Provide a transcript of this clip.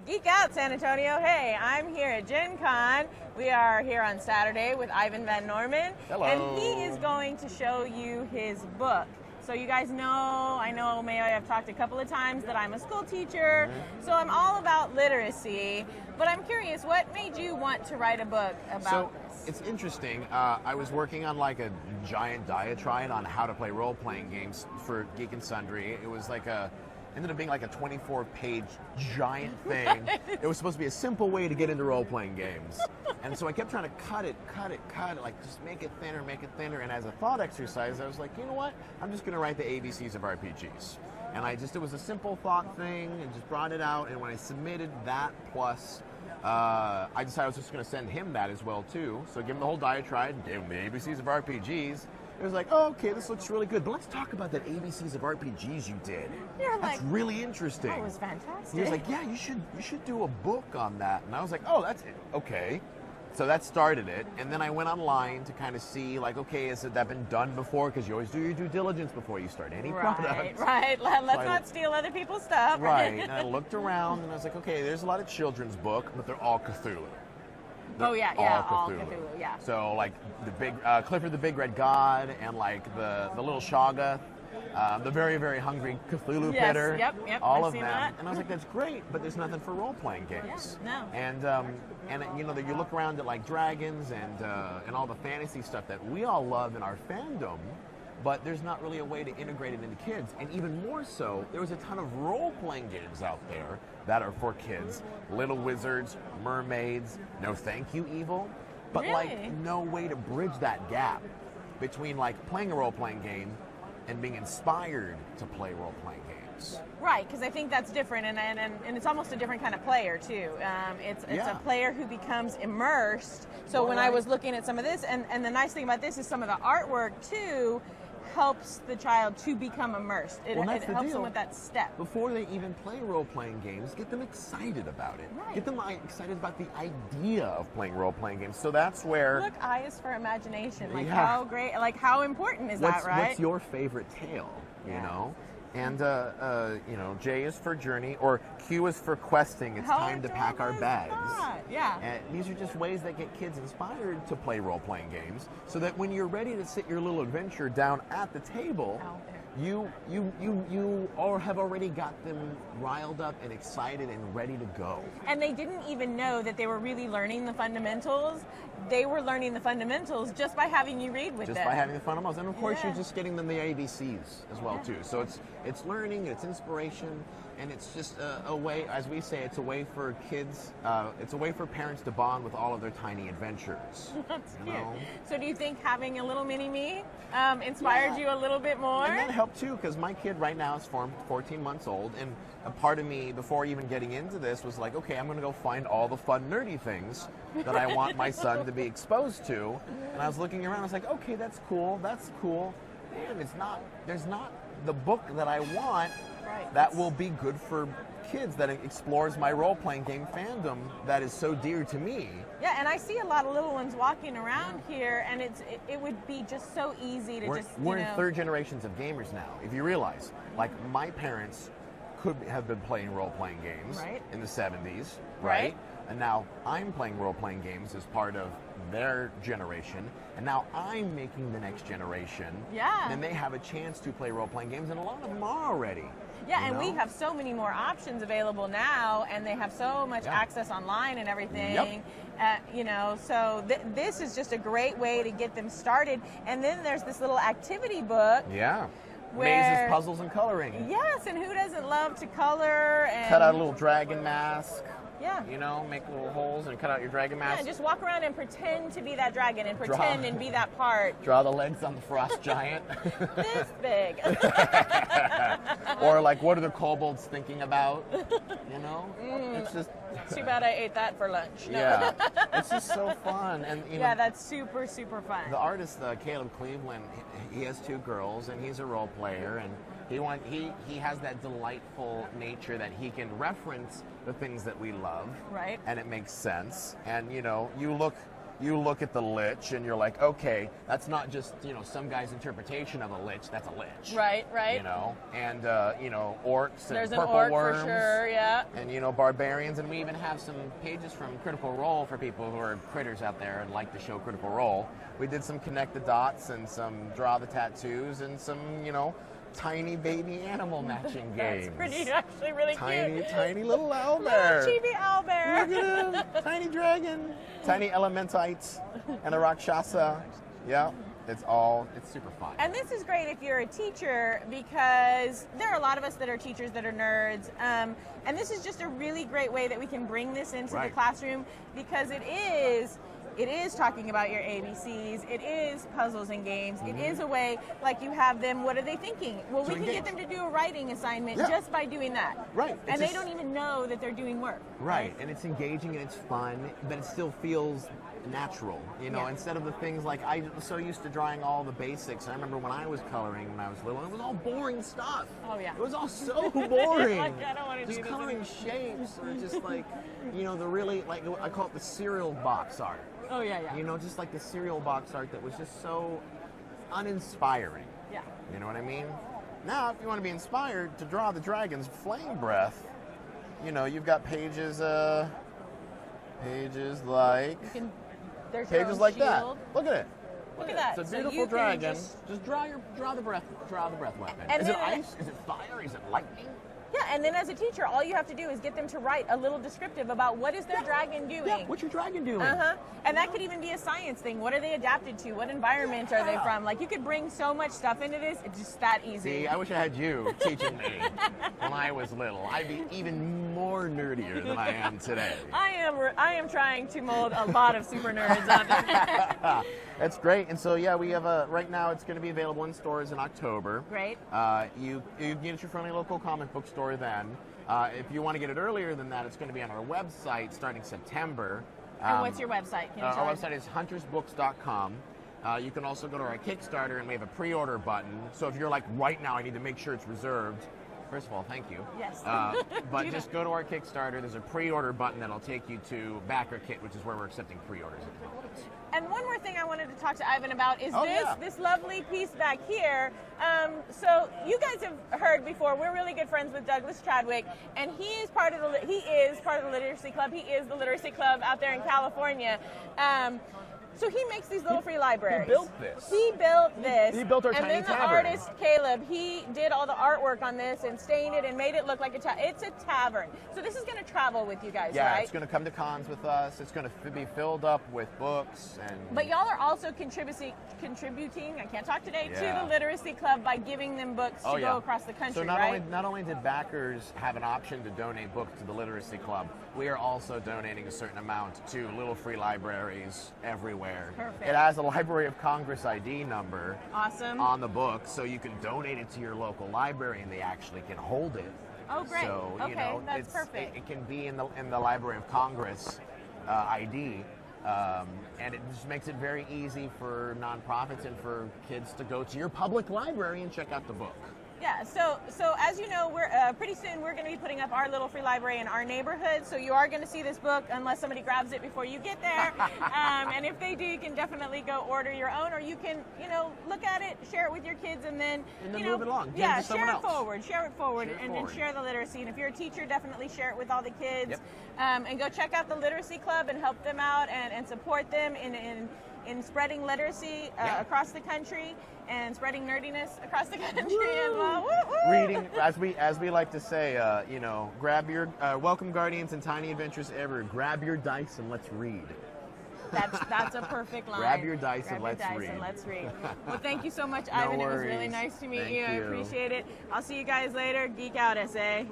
Geek out, San Antonio. Hey, I'm here at Gen Con. We are here on Saturday with Ivan Van Norman. Hello. And he is going to show you his book. So you guys know, I know maybe I've talked a couple of times that I'm a school teacher, so I'm all about literacy. But I'm curious, what made you want to write a book about this? It's interesting. I was working on like a giant diatribe on how to play role-playing games for Geek and Sundry. It was like ended up being like a 24-page giant thing. It was supposed to be a simple way to get into role-playing games. And so I kept trying to cut it, like just make it thinner. And as a thought exercise, I was like, you know what? I'm just going to write the ABCs of RPGs. And it was a simple thought thing, and just brought it out. And when I submitted that plus, I decided I was just going to send him that as well too. So I gave him the whole diatribe, gave him the ABCs of RPGs. It was like, oh, okay, this looks really good, but let's talk about that ABCs of RPGs you did. That's really interesting. That was fantastic. He was like, yeah, you should do a book on that. And I was like, oh, that's it. Okay. So that started it, and then I went online to kind of see, like, okay, has that been done before? Because you always do your due diligence before you start any product. Right. Let's not steal other people's stuff. Right. And I looked around, and I was like, okay, there's a lot of children's book, but they're all Cthulhu. All Cthulhu, yeah. So like the big Clifford the Big Red God, and like the little Shoggoth, the very, very hungry Cthulhu Pitter. Yep. All I've of seen them. that. And I was like, that's great, but there's nothing for role playing games. Yeah, no. And you know, you look around at like dragons and all the fantasy stuff that we all love in our fandom. But there's not really a way to integrate it into kids. And even more so, there was a ton of role-playing games out there that are for kids. Little Wizards, Mermaids, No Thank You Evil. But like no way to bridge that gap between like playing a role-playing game and being inspired to play role-playing games. Right, because I think that's different, and it's almost a different kind of player too. It's a player who becomes immersed. So when I was looking at some of this, and the nice thing about this is some of the artwork too helps the child to become immersed. It helps them with that step. Before they even play role-playing games, get them excited about it. Right. Get them excited about the idea of playing role-playing games. So that's where... Look, I is for imagination. Like how great, like how important is that, right? What's your favorite tale, you know? And, you know, J is for journey, or Q is for questing. It's time to pack our bags. Yeah. And these are just ways that get kids inspired to play role-playing games, so that when you're ready to sit your little adventure down at the table, you have already got them riled up and excited and ready to go. And they didn't even know that they were really learning the fundamentals. They were learning the fundamentals just by having you read with them. Just by having the fundamentals. And of course you're just getting them the ABCs as well too. So it's learning, it's inspiration, and it's just a way, as we say, it's a way for kids, it's a way for parents to bond with all of their tiny adventures. That's cute. So do you think having a little mini-me inspired you a little bit more? And that helped too, because my kid right now is 14 months old, and a part of me, before even getting into this, was like, okay, I'm going to go find all the fun, nerdy things that I want my son to be exposed to. And I was looking around, I was like, okay, that's cool. Man, there's not the book that I want that will be good for kids, that explores my role-playing game fandom that is so dear to me. Yeah, and I see a lot of little ones walking around here, and it would be just so easy to We're in third generations of gamers now, if you realize. Like, my parents could have been playing role-playing games in the 70s, right? And now I'm playing role-playing games as part of their generation, and now I'm making the next generation. Yeah. And they have a chance to play role-playing games, and a lot of them are already. Yeah, and we have so many more options available now, and they have so much access online and everything. Yep. You know, so this is just a great way to get them started. And then there's this little activity book. Yeah. Mazes, puzzles, and coloring. Yes, and who doesn't love to color? And cut out a little dragon mask. Yeah. You know, make little holes and cut out your dragon mask. Yeah, just walk around and pretend to be that dragon and pretend and be that part. Draw the legs on the frost giant. This big. Or like, what are the kobolds thinking about? You know? It's just... Too bad I ate that for lunch. No. Yeah. It's just so fun. And you know, that's super, super fun. The artist, Caleb Cleveland, he has 2 girls, and he's a role player, and he has that delightful nature that he can reference the things that we love. Right. And it makes sense. And, you know, you look you look at the lich and you're like, okay, that's not just, some guy's interpretation of a lich, that's a lich. Right. And, orcs and There's purple an orc worms. for sure, yeah. And, barbarians. And we even have some pages from Critical Role for people who are critters out there and like to show Critical Role. We did some connect the dots and some draw the tattoos and some, tiny baby animal matching games. That's actually really cute. Tiny little owlbear. Little chibi owlbear. Look at him. Tiny dragon. Tiny elementite and a rakshasa. Yeah. It's super fun. And this is great if you're a teacher, because there are a lot of us that are teachers that are nerds. And this is just a really great way that we can bring this into the classroom, because it is talking about your ABCs. It is puzzles and games. It is a way, like, you have them, what are they thinking? Well, we can get them to do a writing assignment just by doing that. Right. And they don't even know that they're doing work. Right. And it's engaging and it's fun, but it still feels natural, instead of the things like, I was so used to drawing all the basics. I remember when I was coloring when I was little, it was all boring stuff. Oh, yeah. It was all so boring. Like, I don't want to just do this coloring shapes, or just like, the really, like, I call it the cereal box art. Oh, yeah. Just like the cereal box art that was just so uninspiring. Yeah. You know what I mean? Now, if you want to be inspired to draw the dragon's flame breath, you've got pages like... Pages like that. Look at it. Look at that. It's a beautiful dragon. Just draw the breath weapon. And is it ice? Is it fire? Is it lightning? Yeah, and then as a teacher, all you have to do is get them to write a little descriptive about what is their dragon doing. Yeah, what's your dragon doing? And that could even be a science thing. What are they adapted to? What environment are they from? Like, you could bring so much stuff into this. It's just that easy. See, I wish I had you teaching me when I was little. I'd be even more nerdier than I am today. I am trying to mold a lot of super nerds out there. That's great. And so, yeah, we have right now it's going to be available in stores in October. Great. You get it at your friendly local comic book store then. If you want to get it earlier than that, it's going to be on our website starting September. And what's your website? Our website is huntersbooks.com. You can also go to our Kickstarter, and we have a pre-order button. So if you're like, right now I need to make sure it's reserved, first of all, thank you. Yes. But just go to our Kickstarter. There's a pre-order button that'll take you to Backer Kit, which is where we're accepting pre-orders at the moment. And one more thing I wanted to talk to Ivan about is this lovely piece back here. So you guys have heard before, we're really good friends with Douglas Chadwick, and he is part of the Literacy Club. He is the Literacy Club out there in California. So he makes these little free libraries. He built this. He built our and tiny then the tavern. artist, Caleb, he did all the artwork on this and stained it and made it look like a tavern. It's a tavern. So this is going to travel with you guys, right? Yeah, it's going to come to cons with us. It's going to be filled up with books. But y'all are also contributing, I can't talk today, to the Literacy Club by giving them books to go across the country, so not only did backers have an option to donate books to the Literacy Club, we are also donating a certain amount to little free libraries everywhere. Perfect. It has a Library of Congress ID number on the book, so you can donate it to your local library and they actually can hold it. Oh, great. So, that's perfect. It can be in the Library of Congress ID. And it just makes it very easy for nonprofits and for kids to go to your public library and check out the book. Yeah, so as you know, we're pretty soon we're going to be putting up our little free library in our neighborhood. So you are going to see this book unless somebody grabs it before you get there. And if they do, you can definitely go order your own, or you can look at it, share it with your kids, and then move it along. Share it forward, and share the literacy. And if you're a teacher, definitely share it with all the kids. Yep. And go check out the Literacy Club and help them out and support them in spreading literacy across the country and spreading nerdiness across the country as well. Reading, as we like to say, grab your welcome Guardians and Tiny Adventures ever. Grab your dice and let's read. That's a perfect line. Grab your dice and let's read. Well, thank you so much, Ivan. No worries. It was really nice to meet Thank you. I appreciate it. I'll see you guys later. Geek out, SA.